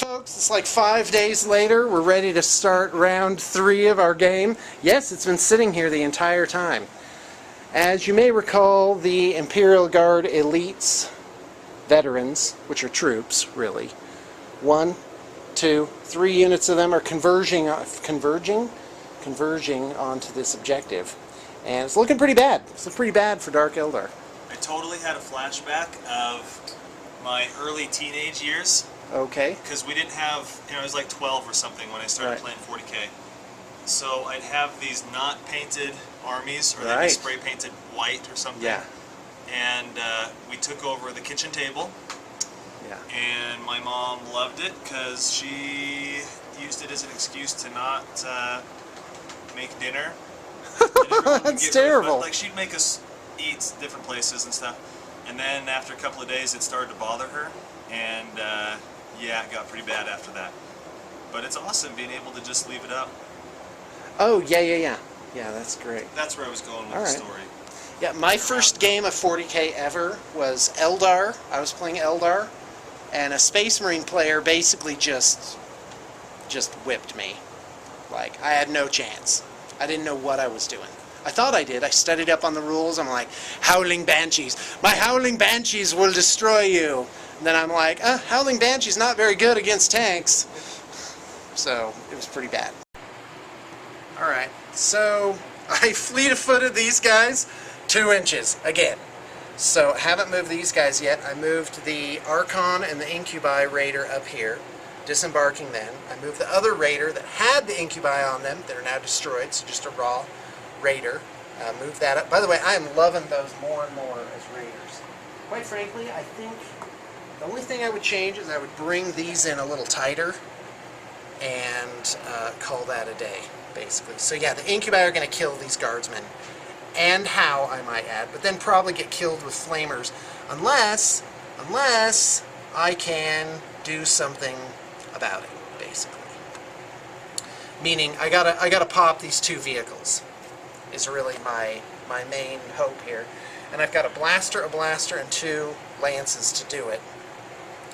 folks, it's like 5 days later. We're ready to start round 3 of our game. Yes, it's been sitting here the entire time. As you may recall, the Imperial Guard elites, veterans, which are troops, really. 1, 2, 3 units of them are converging onto this objective. And it's looking pretty bad. It's looking pretty bad for Dark Eldar. I totally had a flashback of my early teenage years. Okay. Because we didn't have, I was like 12 or something when I started playing 40K. So I'd have these not painted armies, or they'd be spray painted white or something. Yeah. And we took over the kitchen table. Yeah. And my mom loved it because she used it as an excuse to not make dinner. That's terrible. Like, she'd make us eat different places and stuff. And then after a couple of days, it started to bother her. And yeah, it got pretty bad after that. But it's awesome being able to just leave it up. Oh, yeah, that's great. That's where I was going with the story. Yeah, my first game of 40K ever was Eldar. I was playing Eldar, and a Space Marine player basically just whipped me. Like, I had no chance. I didn't know what I was doing. I thought I did. I studied up on the rules. I'm like, Howling Banshees. My Howling Banshees will destroy you. And then I'm like, Howling Banshee's not very good against tanks. So, it was pretty bad. Alright, so I fleet-of-footed these guys 2 inches again. So, haven't moved these guys yet. I moved the Archon and the Incubi Raider up here, disembarking them. I moved the other Raider that had the Incubi on them that are now destroyed, so just a raw Raider. Move that up. By the way, I am loving those more and more as Raiders. Quite frankly, I think the only thing I would change is I would bring these in a little tighter and call that a day, basically. So yeah, the Incubi are going to kill these guardsmen. And how, I might add, but then probably get killed with flamers unless I can do something about it, basically. Meaning, I gotta pop these 2 vehicles, is really my main hope here. And I've got a blaster, and 2 lances to do it.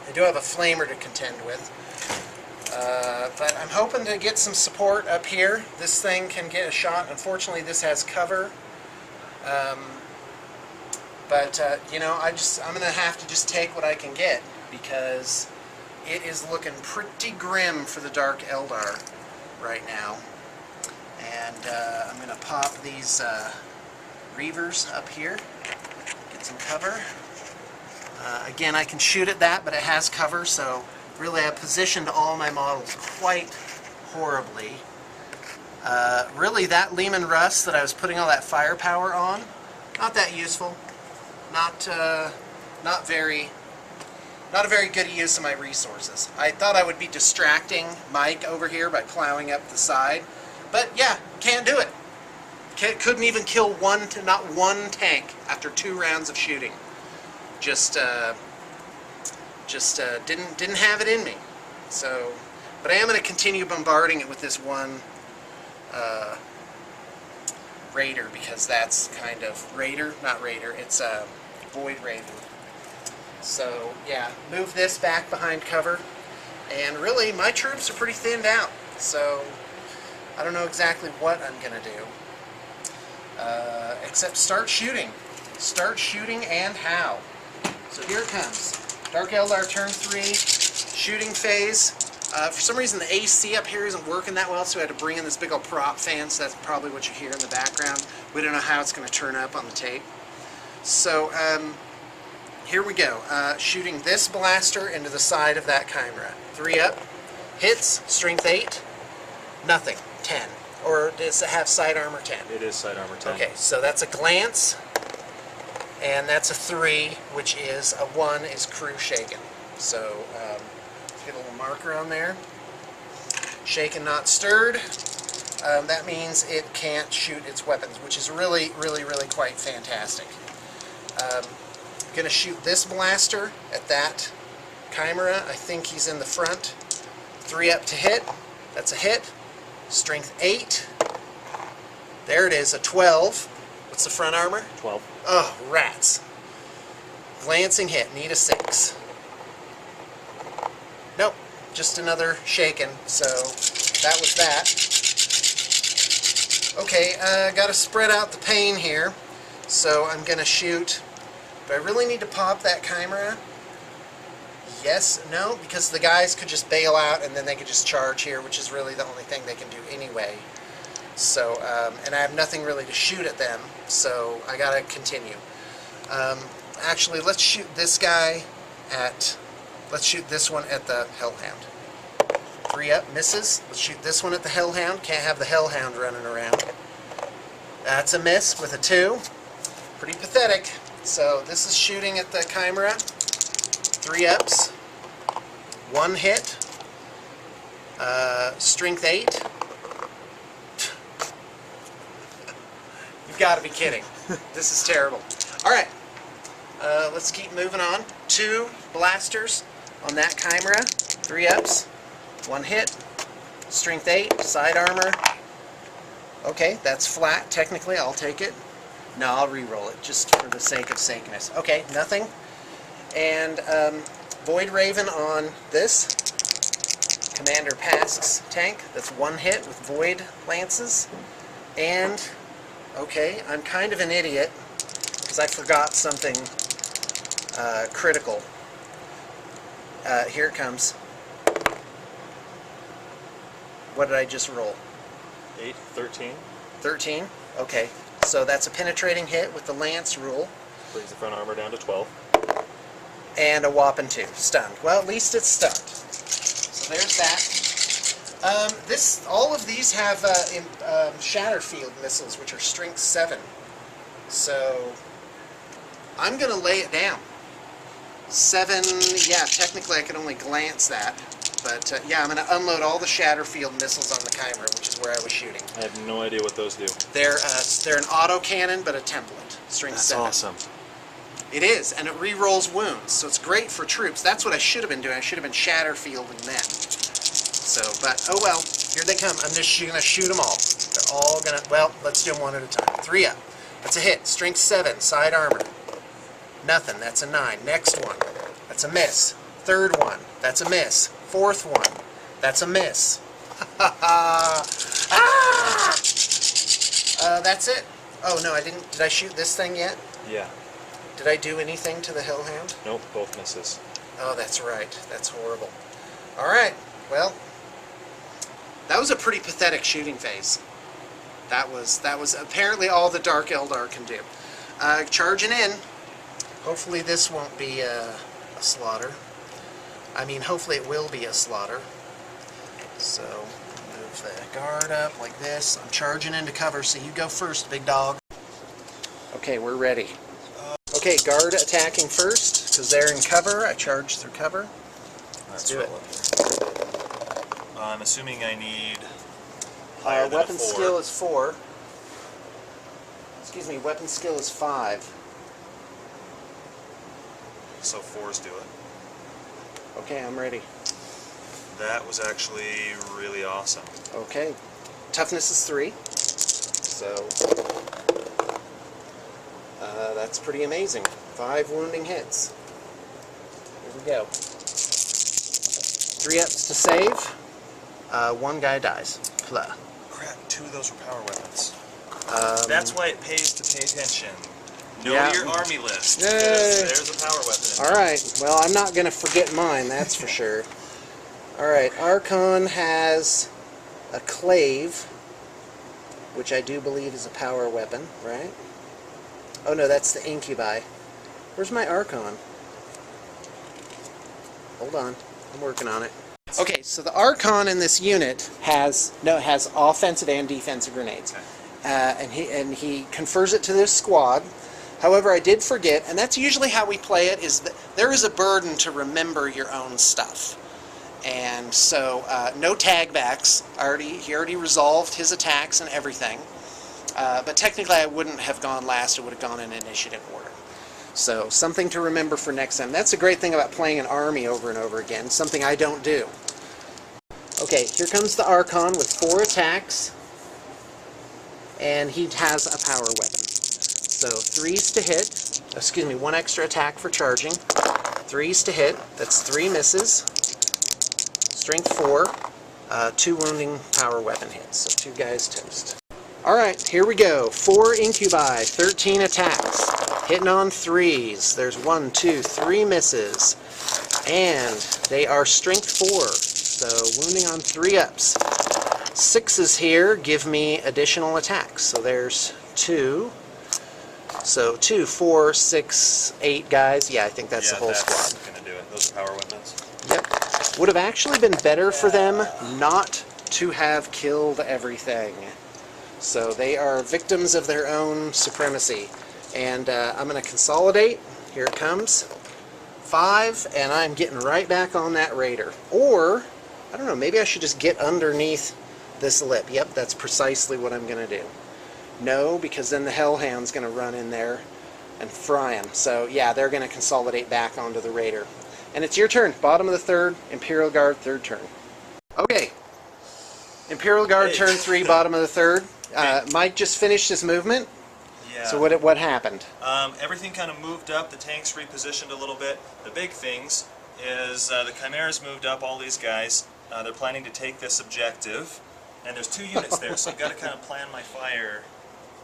I do have a flamer to contend with. But I'm hoping to get some support up here. This thing can get a shot. Unfortunately, this has cover. You know, I'm going to have to just take what I can get, because it is looking pretty grim for the Dark Eldar right now. And I'm going to pop these Reavers up here, get some cover. Again, I can shoot at that, but it has cover, so really I've positioned all my models quite horribly. Really, that Lehman Russ that I was putting all that firepower on, not that useful. Not a very good use of my resources. I thought I would be distracting Mike over here by plowing up the side, but yeah, can't do it. Couldn't even kill not one tank after 2 rounds of shooting. Just didn't have it in me. So, but I am going to continue bombarding it with this one Raider, because that's kind of not Raider, it's a Void Raider. So yeah, move this back behind cover, and really my troops are pretty thinned out, so I don't know exactly what I'm gonna do, except start shooting and how. So here it comes. Dark Eldar turn 3, shooting phase. For some reason the AC up here isn't working that well, so I had to bring in this big old prop fan, so that's probably what you hear in the background. We don't know how it's going to turn up on the tape. So here we go. Shooting this blaster into the side of that Chimera. 3 up, hits, strength 8, nothing, 10. Or does it have side armor 10? It is side armor 10. Okay, so that's a glance, and that's a 3, which is a 1 is crew shaken. So get a little marker on there. Shaken, not stirred. That means it can't shoot its weapons, which is really quite fantastic. Going to shoot this blaster at that Chimera. I think he's in the front. 3 up to hit. That's a hit. Strength 8. There it is, a 12. What's the front armor? 12. Oh, rats. Glancing hit. Need a 6. Nope. just another shaken. So that was that. Okay, got to spread out the pain here. So I'm going to shoot. Do I really need to pop that chimera? Yes, no, because the guys could just bail out and then they could just charge here, which is really the only thing they can do anyway. So, and I have nothing really to shoot at them, so I gotta continue. Actually, let's shoot this guy at, let's shoot this one at the Hellhound. 3 up, misses. Let's shoot this one at the Hellhound. Can't have the Hellhound running around. That's a miss with a 2. Pretty pathetic. So this is shooting at the Chimera. 3 ups. 1 hit. Strength 8. You've got to be kidding. This is terrible. Alright. Let's keep moving on. 2 blasters on that Chimera. 3 ups. 1 hit. Strength 8. Side armor. Okay, that's flat. Technically, I'll take it. No, I'll re-roll it just for the sake of sakeness. Okay, nothing. And Void Raven on this Commander Pask's tank. That's 1 hit with Void Lances. And, okay, I'm kind of an idiot because I forgot something critical. Here it comes. What did I just roll? 8, 13. 13? Okay. So that's a penetrating hit with the Lance rule. Brings the front armor down to 12. And a whopping 2. Stunned. Well, at least it's stunned. So there's that. All of these have shatter field missiles, which are strength 7. So I'm going to lay it down. 7, yeah, technically I can only glance that. But yeah, I'm going to unload all the shatter field missiles on the Chimera, which is where I was shooting. I have no idea what those do. They're an autocannon, but a template. Strength 7. That's awesome. It is, and it re-rolls wounds, so it's great for troops. That's what I should have been doing. I should have been shatter fielding them. So, but, oh well, here they come. I'm just going to shoot them all. They're all going to, well, let's do them one at a time. 3 up. That's a hit. Strength 7, side armor. Nothing. That's a 9. Next one. That's a miss. 3rd one. That's a miss. 4th one. That's a miss. That's it. Oh no, I didn't. Did I shoot this thing yet? Yeah. Did I do anything to the Hellhound? Nope, both misses. Oh, that's right. That's horrible. Alright, well, that was a pretty pathetic shooting phase. That was apparently all the Dark Eldar can do. Charging in. Hopefully this won't be a slaughter. I mean, hopefully it will be a slaughter. So, move the guard up like this. I'm charging into cover, so you go first, big dog. Okay, we're ready. Okay, guard attacking first, because they're in cover. I charge through cover. Let's do it. I'm assuming I need higher than weapon a 4. skill is 4. Excuse me, weapon skill is 5. So 4s do it. Okay, I'm ready. That was actually really awesome. Okay. Toughness is 3. So, that's pretty amazing. 5 wounding hits. Here we go. 3 ups to save. 1 guy dies. Plah. Crap, 2 of those were power weapons. That's why it pays to pay attention. Know your army list. There's a power weapon. Alright, well, I'm not going to forget mine, that's for sure. Alright, Archon has a clave, which I do believe is a power weapon, right? Oh no, that's the incubi. Where's my Archon? Hold on, I'm working on it. Okay, so the Archon in this unit has offensive and defensive grenades. Okay. And he confers it to this squad. However, I did forget, and that's usually how we play it, is that there is a burden to remember your own stuff. And so, no tag backs. He already resolved his attacks and everything. But technically I wouldn't have gone last, it would have gone in initiative order. So, something to remember for next time. That's the great thing about playing an army over and over again, something I don't do. Okay, here comes the Archon with 4 attacks. And he has a power weapon. So 3s to hit, excuse me, 1 extra attack for charging. 3s to hit, that's 3 misses. strength 4, 2 wounding power weapon hits. So 2 guys toast. Alright, here we go. 4 incubi, 13 attacks. Hitting on 3s. There's 1, 2, 3 misses. And they are strength 4. So wounding on 3 ups. 6s here give me additional attacks. So there's 2. So 2, 4, 6, 8 guys. Yeah, I think that's the whole squad. Gonna do it. Those are power weapons. Yep. Would have actually been better for them not to have killed everything. So they are victims of their own supremacy. And I'm going to consolidate. Here it comes. 5, and I'm getting right back on that raider. Or, I don't know, maybe I should just get underneath this lip. Yep, that's precisely what I'm going to do. No, because then the Hellhound's going to run in there and fry him. So yeah, they're going to consolidate back onto the raider. And it's your turn. Bottom of the 3rd, Imperial Guard, 3rd turn. Okay. Imperial Guard, turn 3, bottom of the 3rd. Mike just finished his movement. Yeah. So what happened? Everything kind of moved up. The tanks repositioned a little bit. The big things is the Chimeras moved up. All these guys. They're planning to take this objective, and there's 2 units there. So I've got to kind of plan my fire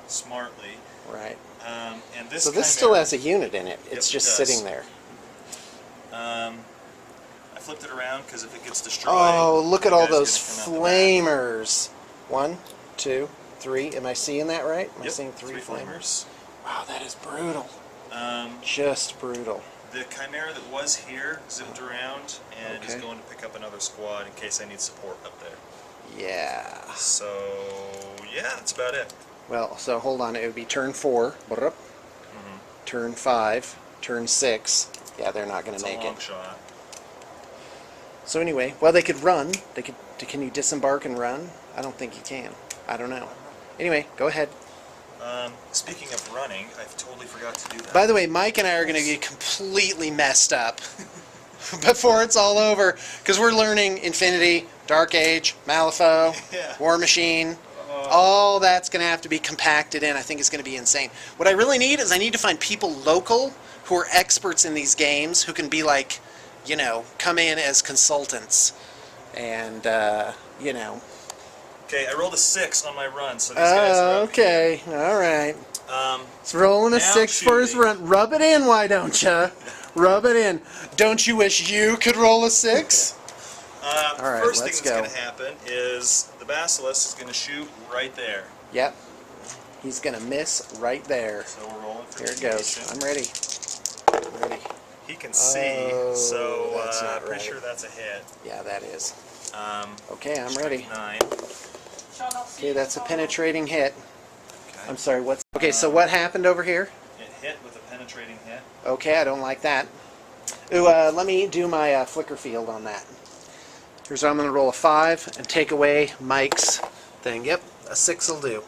smartly. Right. And this. So this still has a unit in it. It's just sitting there. I flipped it around because if it gets destroyed. Oh, look at all those flamers. 1, 2, 3. Am I seeing that right? Am I seeing 3 flamers? Wow, that is brutal. Just brutal. The Chimera that was here zipped around and is going to pick up another squad in case I need support up there. Yeah. So, yeah, that's about it. Well, so hold on. It would be turn 4. Turn 5. Turn 6. Yeah, they're not going to make It's a long it. shot. So anyway, well, they could run. They could. Can you disembark and run? I don't think you can. I don't know. Anyway, go ahead. Speaking of running, I totally forgot to do that. By the way, Mike and I are going to get completely messed up before it's all over, because we're learning Infinity, Dark Age, Malifaux, War Machine. All that's going to have to be compacted in. I think it's going to be insane. What I really need is I need to find people local who are experts in these games who can be like, you know, come in as consultants and, you know. Okay, I rolled a 6 on my run, so these guys are up okay, all right. It's rolling a 6 for his run. Rub it in, why don't you? Rub it in. Don't you wish you could roll a 6? All right, first thing that's going to happen is the Basilisk is going to shoot right there. Yep. He's going to miss right there. So we're rolling for Here it goes. I'm ready. I'm ready. He can see, so that's not pretty right. sure that's a hit. Yeah, that is. Okay, I'm ready. 9. Okay, that's a penetrating hit. Okay. I'm sorry, what's... Okay, so what happened over here? It hit with a penetrating hit. Okay, I don't like that. Ooh, let me do my flicker field on that. Here's how I'm going to roll a 5 and take away Mike's thing. Yep, a 6 will do.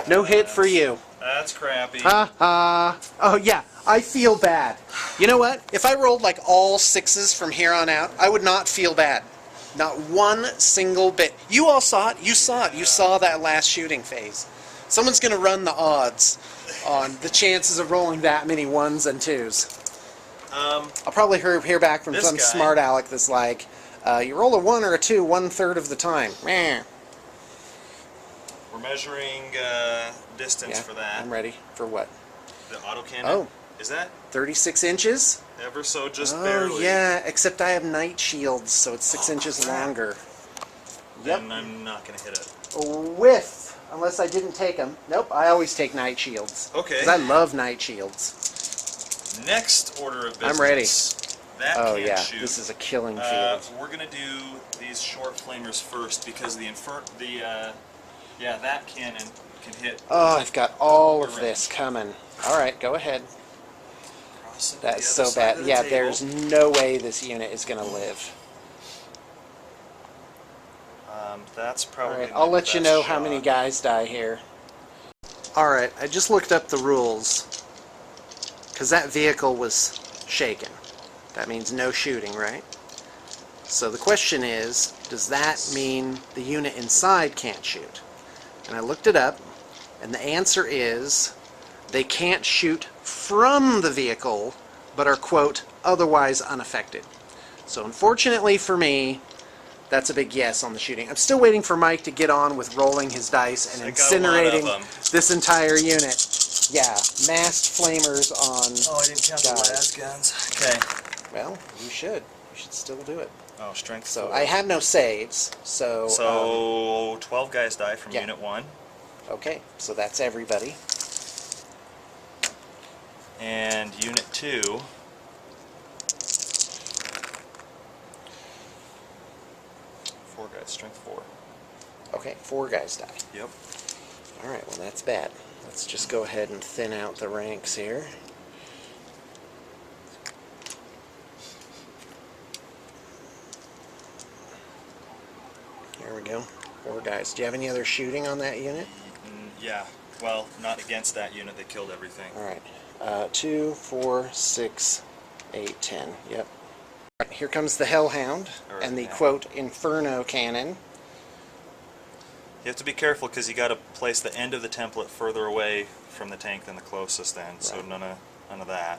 No hit for you. That's crappy. Ha ha. Oh yeah, I feel bad. You know what? If I rolled like all 6s from here on out, I would not feel bad. Not one single bit. You all saw it. You saw it. You saw that last shooting phase. Someone's going to run the odds on the chances of rolling that many 1s and 2s. I'll probably hear back from some smart aleck that's like, you roll a 1 or a 2 1/3 of the time. Meh. We're measuring distance for that. I'm ready. For what? The autocannon. Oh. Is that 36 inches? ever so just Oh, barely? yeah, except I have night shields, so it's 6 inches longer. Then I'm not going to hit it. A whiff, unless I didn't take them. Nope, I always take night shields. Okay. Because I love night shields. Next order of business. I'm ready. That Oh, can't yeah, shoot. this is a killing field. We're going to do these short flamers first because that cannon can hit. Oh, I've got all of this coming. Alright, go ahead. That's so bad. Yeah, there's no way this unit is going to live. That's probably. Alright, I'll let you know how many guys die here. Alright, I just looked up the rules. Because that vehicle was shaken. That means no shooting, right? So the question is, does that mean the unit inside can't shoot? And I looked it up, and the answer is, they can't shoot from the vehicle, but are, quote, otherwise unaffected. So unfortunately for me, That's a big yes on the shooting. I'm still waiting for Mike to get on with rolling his dice and I got a lot of incinerating them. this entire unit. Yeah, masked flamers on Oh, I didn't count the guys. las guns. Okay. Well, you should. You should still do it. Oh, strength So 4. I have no saves, so... So 12 guys die from yeah. Unit 1. Okay, so that's everybody. And Unit 2... 4 guys, strength 4. Okay, 4 guys die. Yep. Alright, well that's bad. Let's just go ahead and thin out the ranks here. There we go. 4 guys. Do you have any other shooting on that unit? Yeah. Well, not against that unit. They killed everything. Alright. 2, 4, 6, 8, 10. Yep. Right, here comes the Hellhound and the, quote, Inferno Cannon. You have to be careful because you got to place the end of the template further away from the tank than the closest end. So Right. none of that.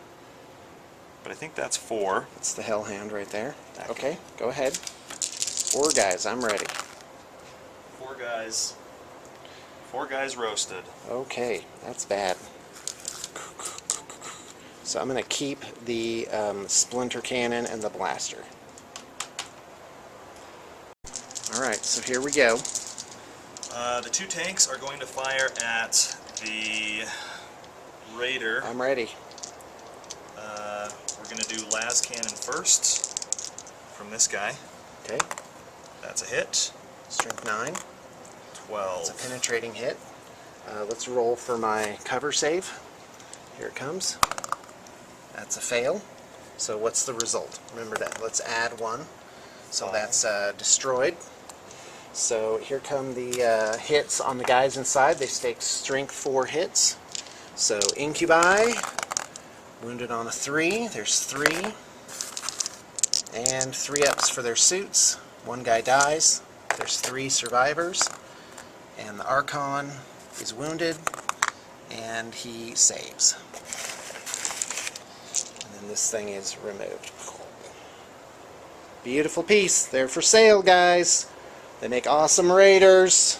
But I think that's 4. That's the Hellhound right there. Okay, go ahead. 4 guys. I'm ready. 4 guys. 4 guys roasted. Okay, that's bad. So I'm going to keep the splinter cannon and the blaster. Alright, so here we go. The 2 tanks are going to fire at the Raider. I'm ready. We're going to do las cannon first from this guy. Okay, That's a hit. strength 9. 12. It's a penetrating hit. Let's roll for my cover save. Here it comes. That's a fail. So what's the result? Remember that. Let's add 1. So that's destroyed. So here come the hits on the guys inside. They take strength 4 hits. So incubi, wounded on a 3. There's 3. And 3 ups for their suits. 1 guy dies. There's 3 survivors. And the Archon is wounded. And he saves. And then this thing is removed. Beautiful piece. They're for sale, guys. They make awesome raiders.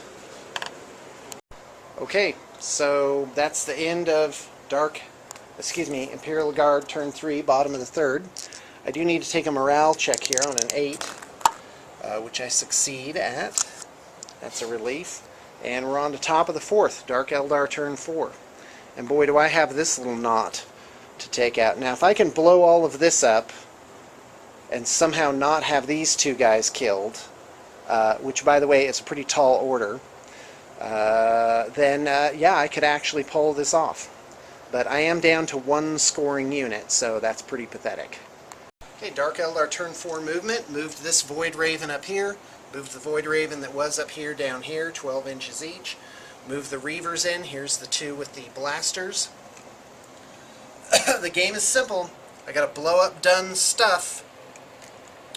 Okay, so that's the end of Imperial Guard turn 3, bottom of the 3rd. I do need to take a morale check here on an 8, which I succeed at. That's a relief. And we're on the top of the 4th, Dark Eldar turn 4. And boy, do I have this little knot to take out. Now, if I can blow all of this up and somehow not have these 2 guys killed, which, by the way, is a pretty tall order, then, yeah, I could actually pull this off. But I am down to 1 scoring unit, so that's pretty pathetic. Okay, Dark Eldar turn 4 movement. Moved this Void Raven up here. Moved the Void Raven that was up here down here, 12 inches each. Moved the Reavers in. Here's the 2 with the blasters. The game is simple. I gotta blow up done stuff,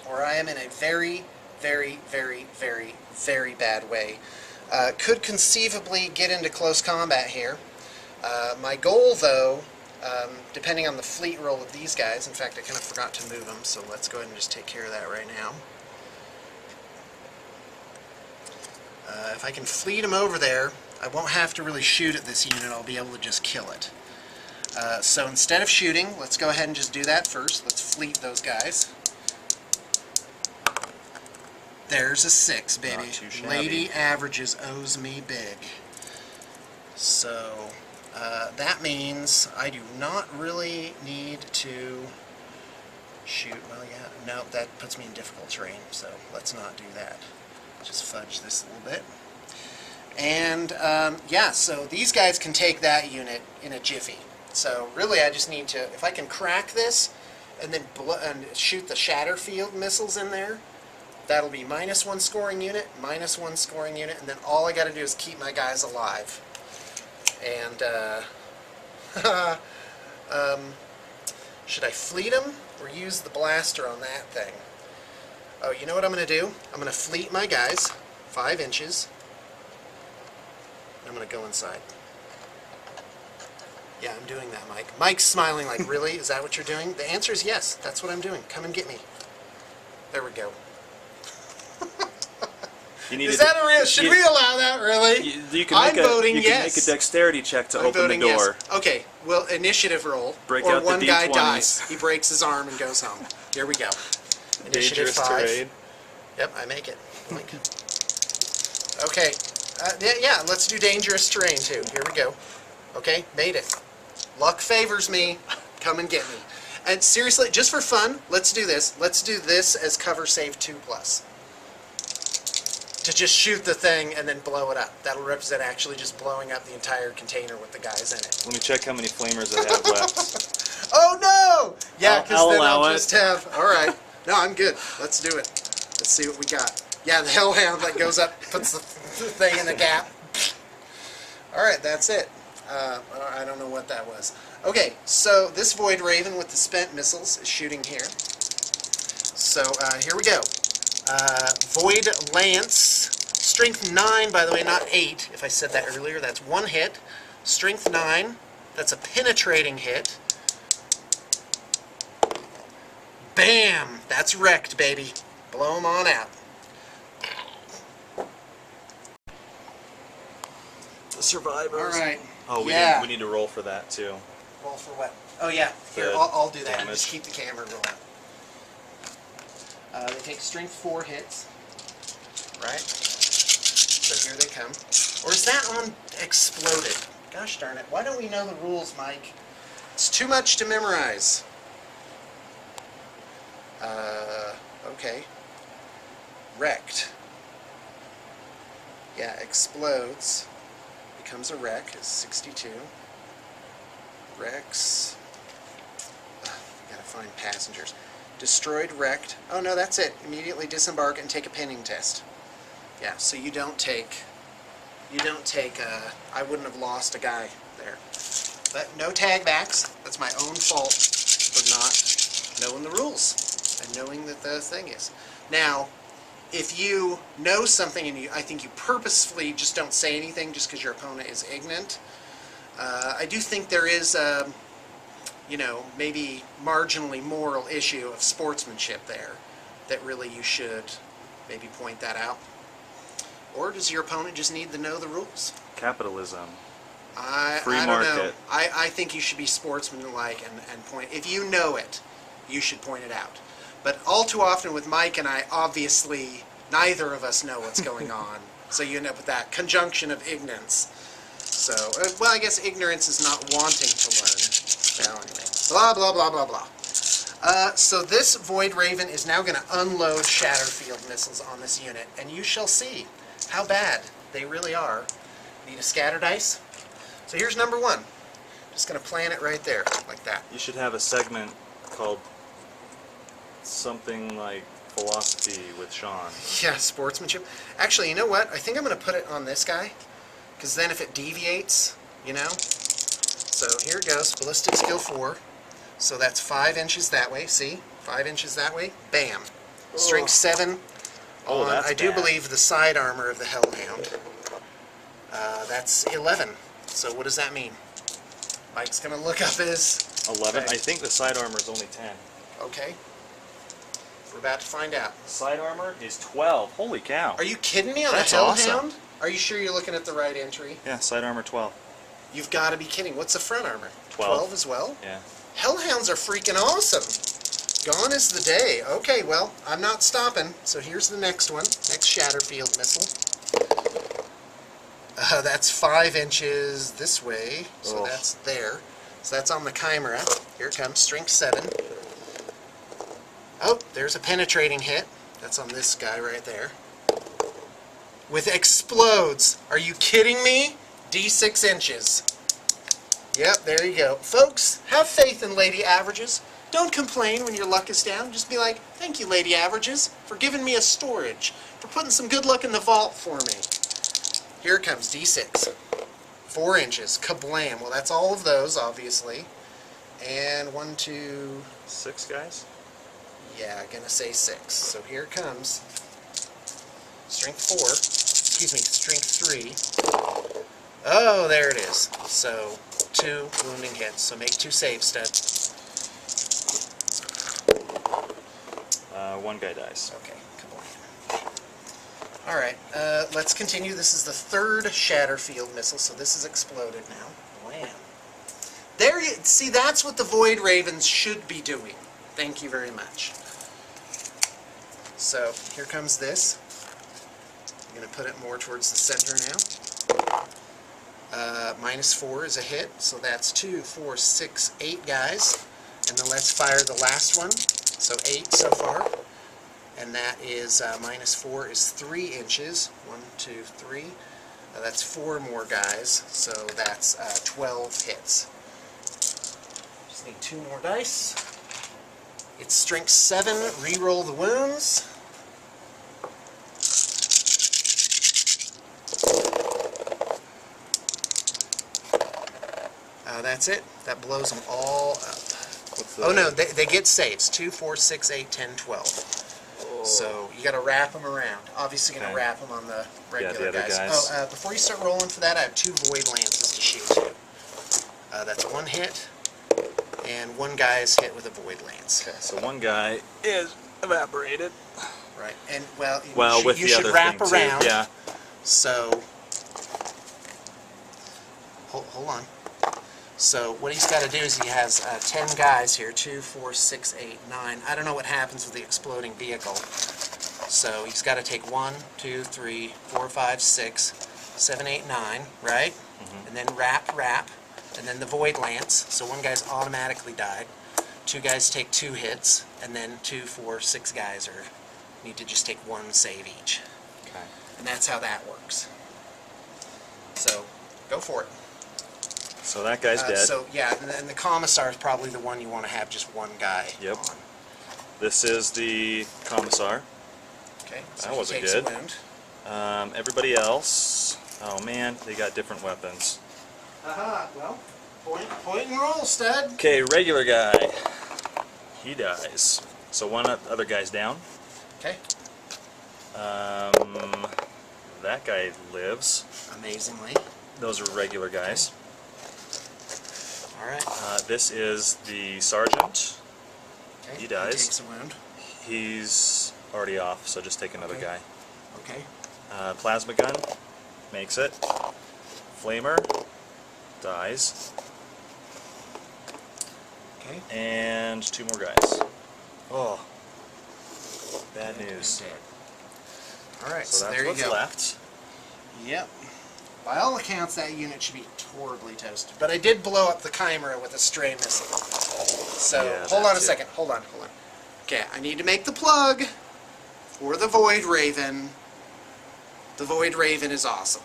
or I am in a very, very, very, very, very bad way. Could conceivably get into close combat here. My goal, though, depending on the fleet roll of these guys, in fact, I kind of forgot to move them, so let's go ahead and just take care of that right now. If I can fleet them over there, I won't have to really shoot at this unit. I'll be able to just kill it. So instead of shooting, let's go ahead and just do that first. Let's fleet those guys. There's a 6, baby. Not too shabby. Lady Averages owes me big. So that means I do not really need to shoot. Well, yeah, no, that puts me in difficult terrain, so let's not do that. Just fudge this a little bit. And yeah, so these guys can take that unit in a jiffy. So really I just need to, if I can crack this and then shoot the Shatterfield missiles in there, that'll be -1 scoring unit, -1 scoring unit, and then all I gotta do is keep my guys alive. And should I fleet them or use the blaster on that thing? Oh, you know what I'm gonna do? I'm gonna fleet my guys 5 inches. I'm gonna go inside. Yeah, I'm doing that, Mike. Mike's smiling like, really? Is that what you're doing? The answer is yes. That's what I'm doing. Come and get me. There we go. need Is that a real? Should we allow that? Really? You can I'm make voting you can yes. make a dexterity check to I'm open the voting door. yes. Okay. Well, initiative roll. Break or out the one guy D20s. dies. He breaks his arm and goes home. Here we go. Initiative Dangerous 5. terrain. Yep, I make it. Okay. Yeah, let's do dangerous terrain too. Here we go. Okay, made it. Luck favors me. Come and get me. And seriously, just for fun, let's do this. Let's do this as cover save 2+. To just shoot the thing and then blow it up. That'll represent actually just blowing up the entire container with the guys in it. Let me check how many flamers I have left. Oh no! Yeah, because then allow I'll it. just have. All right. No, I'm good. Let's do it. Let's see what we got. Yeah, the hellhound that goes up, puts the thing in the gap. All right, that's it. I don't know what that was. Okay, so this Void Raven with the spent missiles is shooting here. So here we go. Void Lance, strength 9, by the way, not 8. If I said that earlier, that's 1 hit. Strength 9, that's a penetrating hit. Bam! That's wrecked, baby. Blow them on out. The survivors. All right. Oh, yeah. we need to roll for that too. Roll for what? Oh yeah. Here, The I'll do that. damage. Just keep the camera rolling. They take strength 4 hits. Right? So here they come. Or is that on exploded? Gosh darn it. Why don't we know the rules, Mike? It's too much to memorize. Okay. Wrecked. Yeah, explodes. Becomes a wreck. Is 62. Wrecks. Gotta find passengers. Destroyed, wrecked. Oh no, that's it. Immediately disembark and take a pinning test. Yeah, so you don't take, I wouldn't have lost a guy there. But no tag backs. That's my own fault for not knowing the rules and knowing that the thing is. Now, if you know something and I think you purposefully just don't say anything just because your opponent is ignorant, I do think there is maybe marginally moral issue of sportsmanship there that really you should maybe point that out. Or does your opponent just need to know the rules? Capitalism. Free market. I don't know. I think you should be sportsmanlike and point. If you know it, you should point it out. But all too often with Mike and I, obviously, neither of us know what's going on. So you end up with that conjunction of ignorance. So, well, I guess ignorance is not wanting to learn. Well, anyway, blah, blah, blah, blah, blah. So this Void Raven is now going to unload Shatterfield missiles on this unit, and you shall see how bad they really are. Need a scatter dice. So here's number 1. Just going to plant it right there, like that. You should have a segment called something like philosophy with Sean. Yeah, sportsmanship. Actually, you know what? I think I'm going to put it on this guy, because then if it deviates, So here it goes, ballistic skill 4. So that's 5 inches that way, see? 5 inches that way, bam. Strength 7 Oh, on, that's I do bad. believe, the side armor of the Hellhound. That's 11. So what does that mean? Mike's going to look up his... 11? Okay. I think the side armor is only 10. Okay. We're about to find out. Side armor is 12. Holy cow. Are you kidding me on That's the Hellhound? awesome. Are you sure you're looking at the right entry? Yeah, side armor 12. You've got to be kidding. What's the front armor? 12. As well? Yeah. Hellhounds are freaking awesome. Gone is the day. Okay, well, I'm not stopping. So here's the next one. Next Shatterfield missile. That's 5 inches this way. So Oh. that's there. So that's on the Chimera. Here it comes. Strength 7. Oh, there's a penetrating hit. That's on this guy right there. With explodes. Are you kidding me? D6 inches. Yep, there you go. Folks, have faith in Lady Averages. Don't complain when your luck is down. Just be like, thank you, Lady Averages, for giving me a storage, for putting some good luck in the vault for me. Here it comes, D6. 4 inches. Kablam. Well, that's all of those, obviously. And 1, 2... 6 guys? Yeah, I'm gonna say 6. So here it comes. Strength 4. Excuse me, strength 3. Oh, there it is. So, 2 wounding hits. So make 2 save studs. 1 guy dies. Okay, kablam. Alright, let's continue. This is the third shatter field missile, so this is exploded now. Blam. There you see, that's what the Void Ravens should be doing. Thank you very much. So, here comes this. I'm going to put it more towards the center now. -4 is a hit, so that's 2, 4, 6, 8 guys. And then let's fire the last one. So 8 so far. And that is -4 is 3 inches. 1, 2, 3. That's 4 more guys, so that's 12 hits. Just need 2 more dice. It's strength 7. Reroll the wounds. That's it. That blows them all up. Oh no, they get saves. 2, 4, 6, 8, 10, 12. Oh. So you got to wrap them around. Obviously going to wrap them on the regular the other guys. Oh, before you start rolling for that, I have 2 void lances to shoot you. That's 1 hit, and 1 guy is hit with a void lance. Okay, so 1 guy is evaporated. Right, and well, you should wrap around. Too. Yeah. So hold on. So what he's got to do is he has 10 guys here, 2, 4, 6, 8, 9. I don't know what happens with the exploding vehicle. So he's got to take 1, 2, 3, 4, 5, 6, 7, 8, 9, right? And then wrap, and then the void lance. So 1 guy's automatically died. 2 guys take 2 hits, and then 2, 4, 6 guys need to just take 1 save each. Okay. And that's how that works. So go for it. So that guy's dead. So yeah, and the commissar is probably the one you want to have just 1 guy on. This is the commissar. Okay, so that wasn't takes good. A wound. Everybody else, oh man, they got different weapons. Well, point and roll, stud. Okay, regular guy, he dies. So 1 other guy's down. Okay. That guy lives. Amazingly. Those are regular guys. Alright. This is the sergeant. Okay. He dies. He takes a wound. He's already off, so just take another guy. Okay. Plasma gun, makes it. Flamer, dies. Okay. And 2 more guys. Oh, bad news. Alright, So so that's there you what's go. left. Yep. By all accounts, that unit should be horribly toasted. But I did blow up the Chimera with a stray missile. So, Yeah, hold on a that's second. Hold on. Okay, I need to make the plug for the Void Raven. The Void Raven is awesome.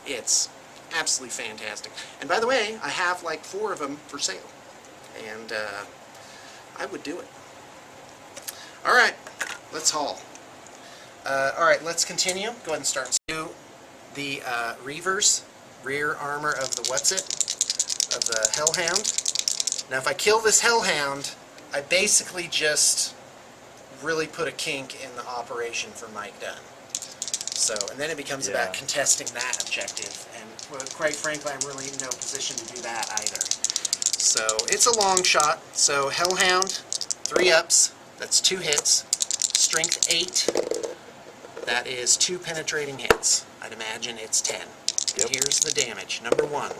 It's absolutely fantastic. And by the way, I have like 4 of them for sale. And I would do it. Alright, let's haul. Alright, let's continue. Go ahead and start. Do the Reavers, rear armor of the of the Hellhound. Now if I kill this Hellhound, I basically just really put a kink in the operation for Mike Dunn. So, and then it becomes about contesting that objective, and well, quite frankly, I'm really in no position to do that either. So, it's a long shot. So, Hellhound, 3 ups, that's 2 hits, strength 8, that is 2 penetrating hits. I'd imagine it's 10. And here's the damage. Number 1,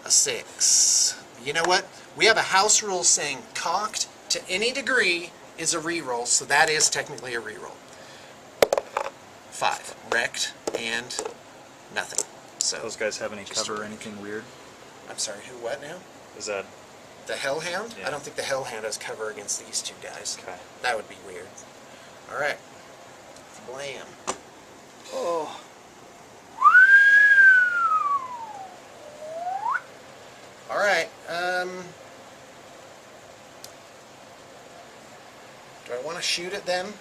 a 6. You know what? We have a house rule saying cocked to any degree is a reroll, so that is technically a reroll. 5, wrecked, and nothing. So Those guys have any cover or anything weird? I'm sorry, who, what now? Is that... The Hellhound? Yeah. I don't think the Hellhound has cover against these 2 guys. Okay. That would be weird. Alright. Blam. Oh. Alright, do I want to shoot at them?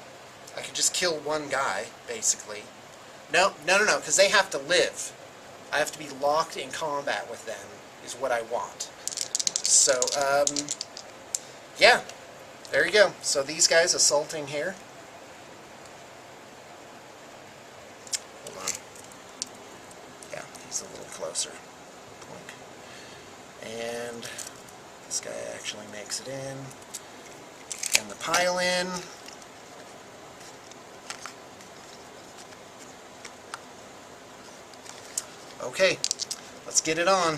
I could just kill 1 guy, basically. No, because they have to live. I have to be locked in combat with them, is what I want. So, yeah, there you go. So these guys assaulting here. Hold on. Yeah, he's a little closer. And this guy actually makes it in. And the pile in. Okay, let's get it on.